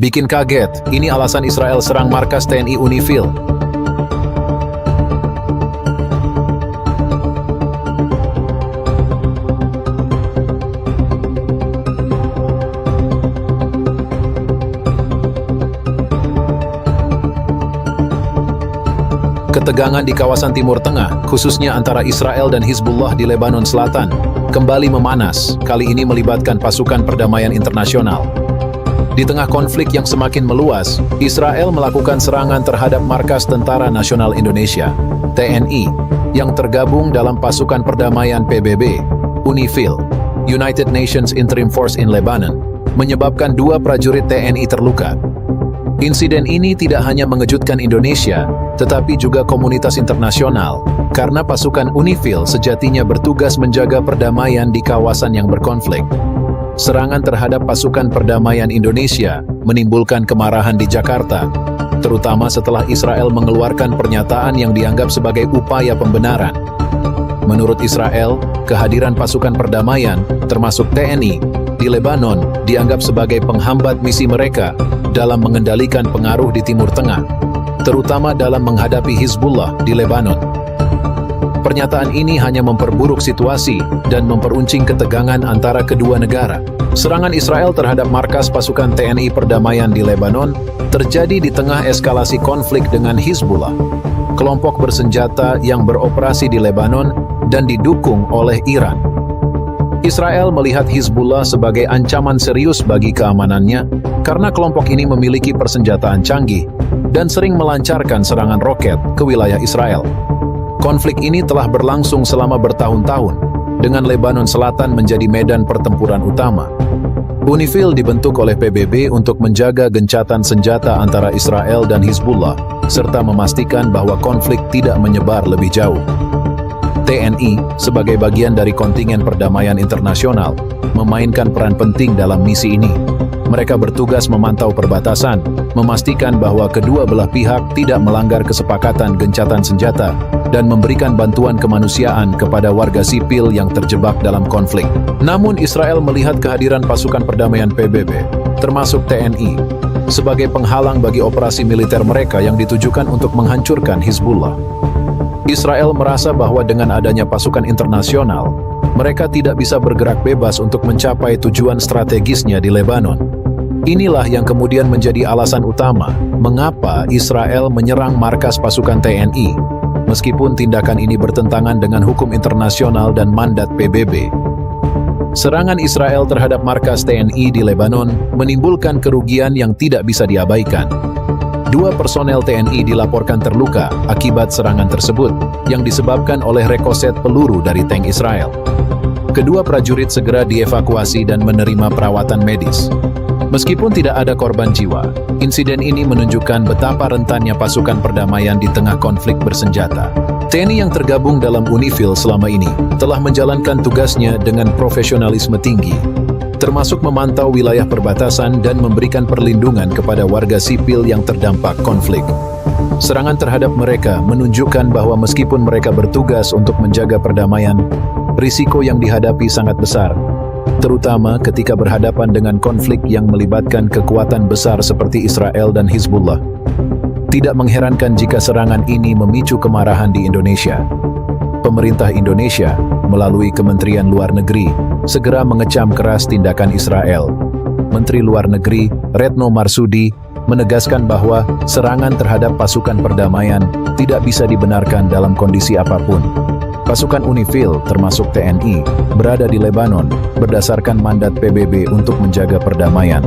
Bikin kaget, ini alasan Israel serang markas TNI UNIFIL. Ketegangan di kawasan Timur Tengah, khususnya antara Israel dan Hizbullah di Lebanon Selatan, kembali memanas, kali ini melibatkan pasukan perdamaian internasional. Di tengah konflik yang semakin meluas, Israel melakukan serangan terhadap Markas Tentara Nasional Indonesia, TNI, yang tergabung dalam pasukan perdamaian PBB, UNIFIL, United Nations Interim Force in Lebanon, menyebabkan 2 prajurit TNI terluka. Insiden ini tidak hanya mengejutkan Indonesia, tetapi juga komunitas internasional, karena pasukan UNIFIL sejatinya bertugas menjaga perdamaian di kawasan yang berkonflik. Serangan terhadap pasukan perdamaian Indonesia menimbulkan kemarahan di Jakarta, terutama setelah Israel mengeluarkan pernyataan yang dianggap sebagai upaya pembenaran. Menurut Israel, kehadiran pasukan perdamaian, termasuk TNI, di Lebanon dianggap sebagai penghambat misi mereka dalam mengendalikan pengaruh di Timur Tengah, terutama dalam menghadapi Hizbullah di Lebanon. Pernyataan ini hanya memperburuk situasi dan memperuncing ketegangan antara kedua negara. Serangan Israel terhadap markas pasukan TNI perdamaian di Lebanon terjadi di tengah eskalasi konflik dengan Hizbullah, kelompok bersenjata yang beroperasi di Lebanon dan didukung oleh Iran. Israel melihat Hizbullah sebagai ancaman serius bagi keamanannya karena kelompok ini memiliki persenjataan canggih dan sering melancarkan serangan roket ke wilayah Israel. Konflik ini telah berlangsung selama bertahun-tahun, dengan Lebanon Selatan menjadi medan pertempuran utama. UNIFIL dibentuk oleh PBB untuk menjaga gencatan senjata antara Israel dan Hizbullah, serta memastikan bahwa konflik tidak menyebar lebih jauh. TNI, sebagai bagian dari kontingen perdamaian internasional, memainkan peran penting dalam misi ini. Mereka bertugas memantau perbatasan, memastikan bahwa kedua belah pihak tidak melanggar kesepakatan gencatan senjata, dan memberikan bantuan kemanusiaan kepada warga sipil yang terjebak dalam konflik. Namun Israel melihat kehadiran pasukan perdamaian PBB, termasuk TNI, sebagai penghalang bagi operasi militer mereka yang ditujukan untuk menghancurkan Hizbullah. Israel merasa bahwa dengan adanya pasukan internasional, mereka tidak bisa bergerak bebas untuk mencapai tujuan strategisnya di Lebanon. Inilah yang kemudian menjadi alasan utama mengapa Israel menyerang markas pasukan TNI, meskipun tindakan ini bertentangan dengan hukum internasional dan mandat PBB. Serangan Israel terhadap markas TNI di Lebanon menimbulkan kerugian yang tidak bisa diabaikan. 2 personel TNI dilaporkan terluka akibat serangan tersebut yang disebabkan oleh rekoset peluru dari tank Israel. Kedua prajurit segera dievakuasi dan menerima perawatan medis. Meskipun tidak ada korban jiwa, insiden ini menunjukkan betapa rentannya pasukan perdamaian di tengah konflik bersenjata. TNI yang tergabung dalam UNIFIL selama ini telah menjalankan tugasnya dengan profesionalisme tinggi, termasuk memantau wilayah perbatasan dan memberikan perlindungan kepada warga sipil yang terdampak konflik. Serangan terhadap mereka menunjukkan bahwa meskipun mereka bertugas untuk menjaga perdamaian, risiko yang dihadapi sangat besar, terutama ketika berhadapan dengan konflik yang melibatkan kekuatan besar seperti Israel dan Hizbullah. Tidak mengherankan jika serangan ini memicu kemarahan di Indonesia. Pemerintah Indonesia, melalui Kementerian Luar Negeri, segera mengecam keras tindakan Israel. Menteri Luar Negeri, Retno Marsudi, menegaskan bahwa serangan terhadap pasukan perdamaian tidak bisa dibenarkan dalam kondisi apapun. Pasukan UNIFIL, termasuk TNI, berada di Lebanon berdasarkan mandat PBB untuk menjaga perdamaian,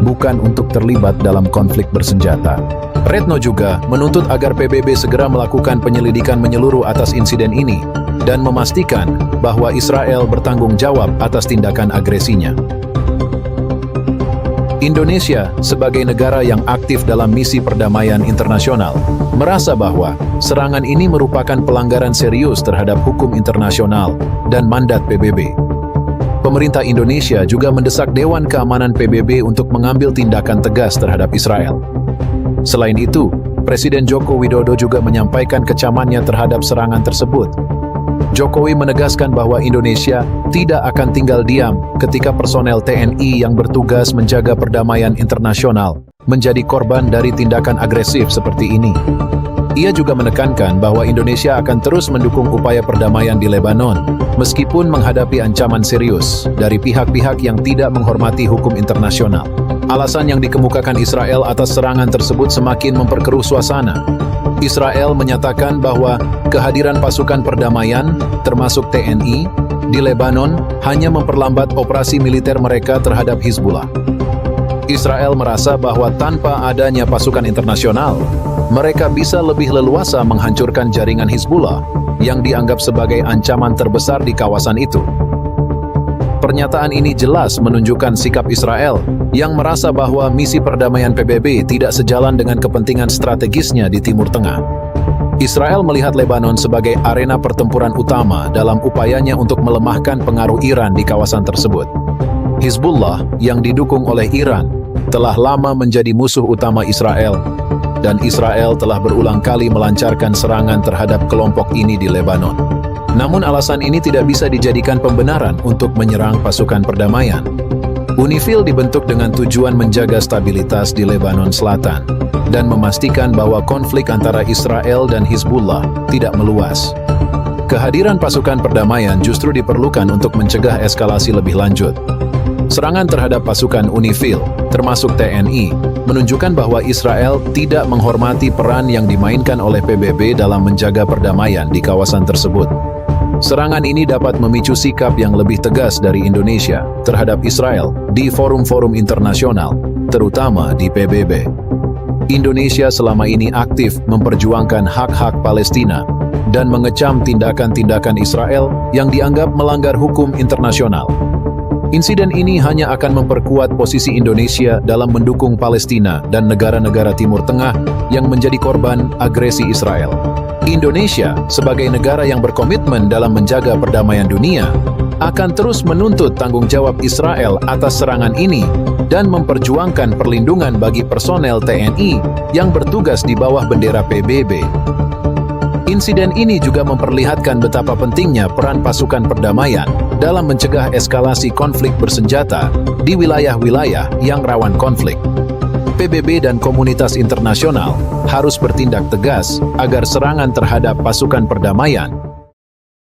bukan untuk terlibat dalam konflik bersenjata. Retno juga menuntut agar PBB segera melakukan penyelidikan menyeluruh atas insiden ini dan memastikan bahwa Israel bertanggung jawab atas tindakan agresinya. Indonesia, sebagai negara yang aktif dalam misi perdamaian internasional, merasa bahwa serangan ini merupakan pelanggaran serius terhadap hukum internasional dan mandat PBB. Pemerintah Indonesia juga mendesak Dewan Keamanan PBB untuk mengambil tindakan tegas terhadap Israel. Selain itu, Presiden Joko Widodo juga menyampaikan kecamannya terhadap serangan tersebut. Jokowi menegaskan bahwa Indonesia tidak akan tinggal diam ketika personel TNI yang bertugas menjaga perdamaian internasional menjadi korban dari tindakan agresif seperti ini. Ia juga menekankan bahwa Indonesia akan terus mendukung upaya perdamaian di Lebanon, meskipun menghadapi ancaman serius dari pihak-pihak yang tidak menghormati hukum internasional. Alasan yang dikemukakan Israel atas serangan tersebut semakin memperkeruh suasana. Israel menyatakan bahwa kehadiran pasukan perdamaian, termasuk TNI, di Lebanon hanya memperlambat operasi militer mereka terhadap Hizbullah. Israel merasa bahwa tanpa adanya pasukan internasional, mereka bisa lebih leluasa menghancurkan jaringan Hizbullah yang dianggap sebagai ancaman terbesar di kawasan itu. Pernyataan ini jelas menunjukkan sikap Israel yang merasa bahwa misi perdamaian PBB tidak sejalan dengan kepentingan strategisnya di Timur Tengah. Israel melihat Lebanon sebagai arena pertempuran utama dalam upayanya untuk melemahkan pengaruh Iran di kawasan tersebut. Hizbullah yang didukung oleh Iran telah lama menjadi musuh utama Israel, dan Israel telah berulang kali melancarkan serangan terhadap kelompok ini di Lebanon. Namun alasan ini tidak bisa dijadikan pembenaran untuk menyerang pasukan perdamaian. UNIFIL dibentuk dengan tujuan menjaga stabilitas di Lebanon Selatan dan memastikan bahwa konflik antara Israel dan Hizbullah tidak meluas. Kehadiran pasukan perdamaian justru diperlukan untuk mencegah eskalasi lebih lanjut. Serangan terhadap pasukan UNIFIL, termasuk TNI, menunjukkan bahwa Israel tidak menghormati peran yang dimainkan oleh PBB dalam menjaga perdamaian di kawasan tersebut. Serangan ini dapat memicu sikap yang lebih tegas dari Indonesia terhadap Israel di forum-forum internasional, terutama di PBB. Indonesia selama ini aktif memperjuangkan hak-hak Palestina dan mengecam tindakan-tindakan Israel yang dianggap melanggar hukum internasional. Insiden ini hanya akan memperkuat posisi Indonesia dalam mendukung Palestina dan negara-negara Timur Tengah yang menjadi korban agresi Israel. Indonesia, sebagai negara yang berkomitmen dalam menjaga perdamaian dunia, akan terus menuntut tanggung jawab Israel atas serangan ini dan memperjuangkan perlindungan bagi personel TNI yang bertugas di bawah bendera PBB. Insiden ini juga memperlihatkan betapa pentingnya peran pasukan perdamaian dalam mencegah eskalasi konflik bersenjata di wilayah-wilayah yang rawan konflik. PBB dan komunitas internasional harus bertindak tegas agar serangan terhadap pasukan perdamaian